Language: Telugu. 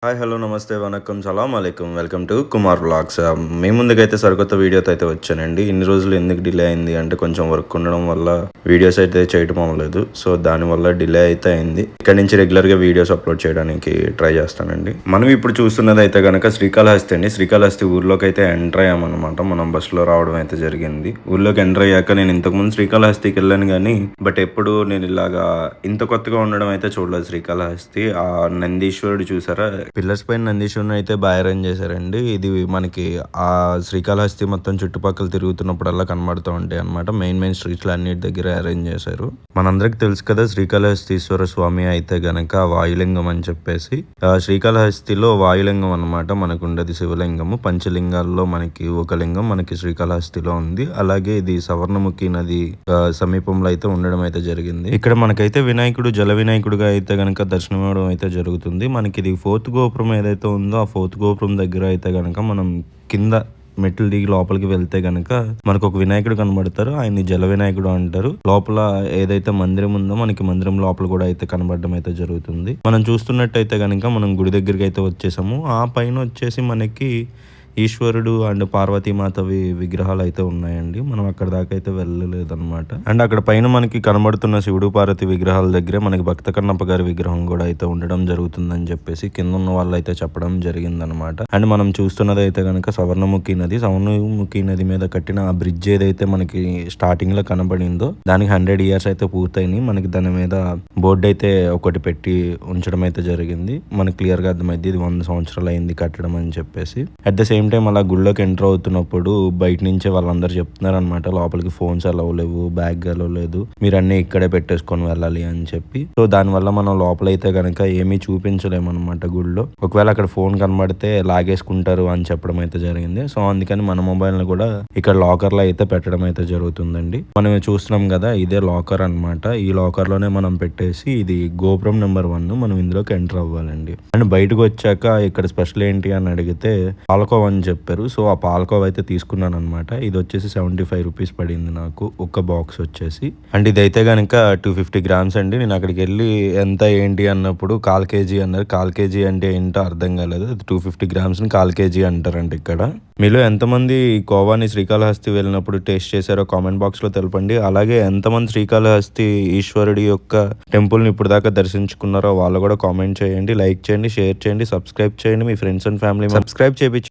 హాయ్ హలో నమస్తే వనక్కం సలాం అలైకుం వెల్కమ్ టు కుమార్ వ్లాగ్స్. మీ ముందుకైతే సరికొత్త వీడియోతో అయితే వచ్చానండి. ఇన్ని రోజులు ఎందుకు డిలే అయింది అంటే కొంచెం వర్క్ ఉండడం వల్ల వీడియోస్ అయితే చేయటం అవ్వలేదు. సో దానివల్ల డిలే అయితే అయింది. ఇక్కడ నుంచి రెగ్యులర్గా వీడియోస్ అప్లోడ్ చేయడానికి ట్రై చేస్తానండి. మనం ఇప్పుడు చూస్తున్నది అయితే కనుక శ్రీకాళహస్తి అండి. శ్రీకాళహస్తి ఊర్లోకి అయితే ఎంటర్ అయ్యామన్నమాట. మనం బస్సులో రావడం అయితే జరిగింది. ఊర్లోకి ఎంటర్ అయ్యాక నేను ఇంతకుముందు శ్రీకాళహస్తికి వెళ్ళాను కానీ బట్ ఎప్పుడు నేను ఇలాగా ఇంత కొత్తగా ఉండడం అయితే చూడలేదు. శ్రీకాళహస్తి ఆ నందీశ్వరుడు చూసారా, పిల్లర్స్ పైన నందీశ్వరుని అయితే బాగా అరేంజ్ చేశారండి. ఇది మనకి ఆ శ్రీకాళహస్తి మొత్తం చుట్టుపక్కల తిరుగుతున్నప్పుడల్లా కనబడుతూ ఉంటాయి అనమాట. మెయిన్ స్ట్రీట్స్ అన్నిటి దగ్గర అరేంజ్ చేశారు. మనందరికి తెలుసు కదా శ్రీకాళహస్తీశ్వర స్వామి అయితే గనక వాయులింగం అని చెప్పేసి. శ్రీకాళహస్తిలో వాయులింగం అనమాట మనకు ఉండేది శివలింగము. పంచలింగాల్లో మనకి ఒక లింగం మనకి శ్రీకాళహస్తిలో ఉంది. అలాగే ఇది సవర్ణముఖి నది సమీపంలో అయితే ఉండడం అయితే జరిగింది. ఇక్కడ మనకైతే వినాయకుడు జల వినాయకుడుగా అయితే గనక దర్శనం ఇవ్వడం అయితే జరుగుతుంది. మనకి ఇది 4th గోపురం ఏదైతే ఉందో ఆ 4th గోపురం దగ్గర అయితే గనక మనం కింద మెట్లు దిగి లోపలికి వెళ్తే గనక మనకు ఒక వినాయకుడు కనబడతారు. ఆయన్ని జల వినాయకుడు అంటారు. లోపల ఏదైతే మందిరం ఉందో మనకి మందిరం లోపల కూడా అయితే కనబడడం అయితే జరుగుతుంది. మనం చూస్తున్నట్టయితే గనక మనం గుడి దగ్గరికి అయితే వచ్చేసాము. ఆ పైన వచ్చేసి మనకి ఈశ్వరుడు అండ్ పార్వతీమాతవి విగ్రహాలు అయితే ఉన్నాయండి. మనం అక్కడ దాకా అయితే వెళ్ళలేదు అనమాట. అండ్ అక్కడ పైన మనకి కనబడుతున్న శివుడు పార్వతి విగ్రహాల దగ్గరే మనకి భక్త కన్నప్ప గారి విగ్రహం కూడా అయితే ఉండడం జరుగుతుందని చెప్పేసి కింద ఉన్న వాళ్ళు అయితే చెప్పడం జరిగిందనమాట. అండ్ మనం చూస్తున్నది అయితే కనుక సవర్ణముఖి నది. సవర్ణముఖి నది మీద కట్టిన ఆ బ్రిడ్జ్ ఏదైతే మనకి స్టార్టింగ్ లో కనబడిందో దానికి 100 years అయితే పూర్తయినాయి. మనకి దాని మీద బోర్డు అయితే ఒకటి పెట్టి ఉంచడం అయితే జరిగింది. మనకి క్లియర్ గా అర్థమైంది ఇది 100 సంవత్సరాలు అయింది కట్టడం అని చెప్పేసి. అట్ ద సేమ్ టైం అలా గుళ్ళోకి ఎంటర్ అవుతున్నప్పుడు బయట నుంచే వాళ్ళందరూ చెప్తున్నారు అనమాట, లోపలికి ఫోన్స్ అలవ్ లేవు, బ్యాగ్ అలవ్ లేదు, మీరు అన్ని ఇక్కడే పెట్టేసుకొని వెళ్ళాలి అని చెప్పి. సో దానివల్ల మనం లోపలైతే కనుక ఏమీ చూపించలేమన్నమాట గుళ్ళో. ఒకవేళ అక్కడ ఫోన్ కనబడితే లాగేసుకుంటారు అని చెప్పడం అయితే జరిగింది. సో అందుకని మన మొబైల్ ని కూడా ఇక్కడ లాకర్ లో అయితే పెట్టడం అయితే జరుగుతుందండి. మనం చూస్తున్నాం కదా ఇదే లాకర్ అనమాట. ఈ లాకర్ లోనే మనం పెట్టేసి ఇది గోపురం నెంబర్ 1 మనం ఇందులోకి ఎంటర్ అవ్వాలండి. అండ్ బయటకు వచ్చాక ఇక్కడ స్పెషల్ ఏంటి అని అడిగితే పాలకోవ అని చెప్పారు. సో ఆ పాలకోవ అయితే తీసుకున్నాను అనమాట. ఇది వచ్చేసి 75 రూపీస్ పడింది నాకు ఒక్క బాక్స్ వచ్చేసి. అండ్ ఇదైతే కనుక 250 grams అండి. నేను అక్కడికి వెళ్ళి ఎంత ఏంటి అన్నప్పుడు 1/4 kg అన్నారు. 1/4 kg అంటే ఏంటో అర్థం కాలేదు. 250 grams ని 1/4 kg అంటారండి ఇక్కడ. మీలో ఎంతమంది కోవాని శ్రీకాళహస్తి వెళ్ళినప్పుడు టేస్ట్ చేశారో కామెంట్ బాక్స్ లో తెలపండి. అలాగే ఎంతమంది శ్రీకాళహస్తి ఈశ్వరుడి యొక్క టెంపుల్ ని ఇప్పుడు దాకా దర్శించుకున్నారో వాళ్ళు కూడా కామెంట్ చేయండి, లైక్ చేయండి, షేర్ చేయండి, సబ్స్క్రైబ్ చేయండి. మీ ఫ్రెండ్స్ అండ్ ఫ్యామిలీ సబ్స్క్రైబ్ చేయించి